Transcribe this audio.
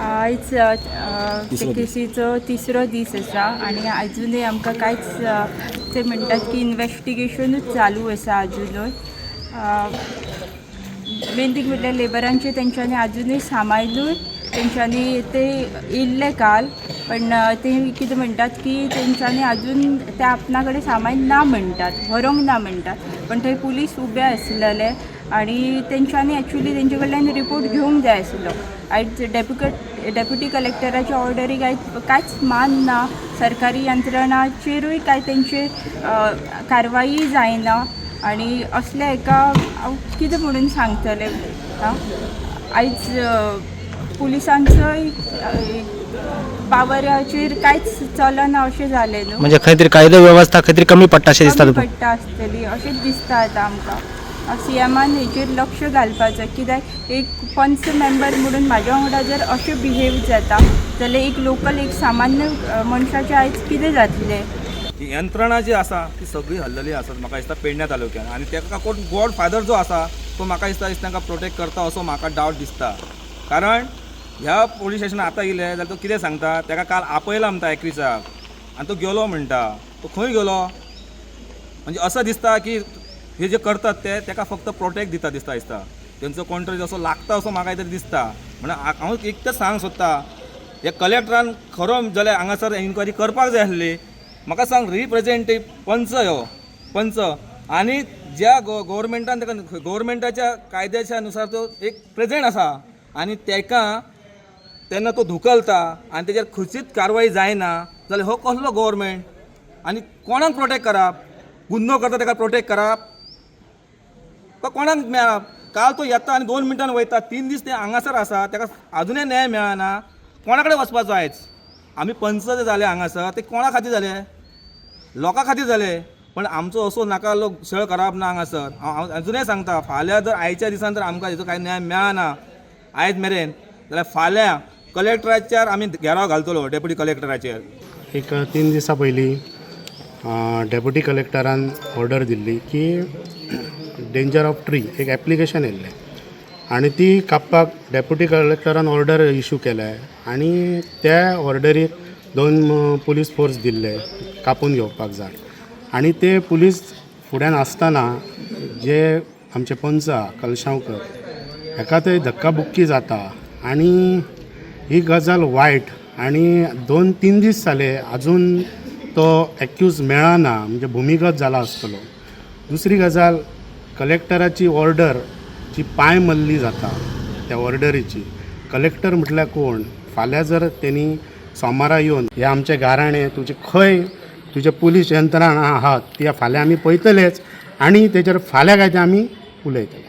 आयज ते केसीचो तिसरो दीस आसा आनी अजुनूय आमकां कांयच ते म्हणटात की इन्वेस्टिगेशनूच चालू आसा अजुनूय. मेन थींग म्हटल्यार लेबरांचे तेंच्यांनी अजुनूय सांबाळून तेंच्यांनी ते येयल्ले काल, पण ते कितें म्हणटात की तेंच्यांनी अजून ते आपणा कडेन सामान ना म्हणटात, व्हरोंक ना म्हणटात. पण थंय पुलीस उबे आसलेले आनी तेंच्यांनी एक्चुली तेंचे कडल्यान रिपोर्ट घेवंक जाय आसलो. आयज डेप्युटी कलेक्टराच्या ऑर्डरीक आयज कांयच मान ना, सरकारी यंत्रणाचेरूय कांय तेंचे कारवाई जायना आनी असल्या एका हांव कितें म्हणून सांगतलें. आयज पुलिसांचोय पावराचेर कांयच चलना अशें जालें न्हू. म्हणजे खंय तरी कायदो वेवस्था खंय तरी कमी पडटा अशें दिसता. पडटा आसतली अशेंच दिसता आतां आमकां. CMन हेचेर लक्ष घालपाचें, कित्याक एक पंच मेंबर म्हणून म्हाज्या वांगडा जर अशें बिहेव जाता जाल्यार एक लोकल एक सामान्य मनशाचें आयज कितें जातलें. ही यंत्रणा जी आसा ती सगळी हल्लेली आसात म्हाका दिसता पेडण्या तालुक्यान, आनी ताका कोण गॉड फादर जो आसा तो म्हाका दिसता तांकां प्रोटेक्ट करता असो म्हाका डावट दिसता. कारण ह्या पोलीस स्टेशनान आतां येयले जाल्यार तो कितें सांगता, ताका काल आपयला म्हणटा 21 आनी तो गेलो म्हणटा. तो खंय गेलो म्हणजे असं दिसता की हे जे करतात ते ताका फक्त प्रोटेक्ट दिसता. तेंचो कोण तरी असो लागता असो म्हाका तरी दिसता. म्हणून हांव एकच सांग सोदता, हे कलेक्टरान खरो जाल्यार हांगासर इन्क्वायरी करपाक जाय आसली. म्हाका सांग, रिप्रेझेंटेटिव्ह पंच आनी ज्या गव्हर्मेंटान ताका गव्हर्मेंटाच्या कायद्याच्या अनुसार तो एक प्रेझेंट आसा आनी ताका तेन्ना तो धुकलता आनी तेजेर खंयचीच कारवाई जायना जाल्यार हो कसलो गव्हर्मेंट. आनी कोणाक प्रोटेक्ट करप, गुन्हो करता ताका प्रोटेक्ट करप तो कोणाक मेळप. काल तो येता आनी 2 मिनटान वयता, 3 दीस ते हांगासर आसा, ताका अजुनूय न्याय मेळना. कोणा कडेन वचपाचो आयज? आमी पंच जे जाले हांगासर ते कोणा खातीर जाले? लोकां खातीर जाले. पण आमचो असो नाका लोक छळ करप ना हांगासर. हांव अजुनूय सांगता, फाल्यां जर आयच्या दिसान जर आमकां हेचो कांय न्याय मेळना आयज मेरेन जाल्यार फाल्यां कलेक्टराचेर आमी घेराव घालतलो, डेप्युटी कलेक्टराचेर. एक 3 दिसां पयलीं डेप्युटी कलेक्टरान ऑर्डर दिल्ली की डेंजर ऑफ ट्री एक एप्लिकेशन येयल्लें आनी ती कापपाक डेप्युटी कलेक्टरान ऑर्डर इशू केल्या आनी त्या ऑर्डरीक 2 पुलीस फोर्स दिल्ले कापून घेवपाक जाय. आनी ते पुलीस फुड्यान आसतना जे आमचे पंच कलशांवकर हेका थंय धक्काबुक्की जाता आनी ही गजाल वायट. आनी 2-3 दीस जाले अजून तो एक्यूज मेळना, म्हणजे भुमिगत जाला आसतलो. दुसरी गजाल, कलेक्टराची ऑर्डर जी पांय मल्ली जाता त्या ऑर्डरीची. कलेक्टर म्हटल्यार कोण? फाल्यां जर तेणी सोमारा येवन हे आमचे गाराणे तुजे खंय तुजे पुलीस यंत्रणा आहात ती फाल्यां आमी पळयतलेच आनी तेजेर फाल्यां काय ते आमी उलयतले.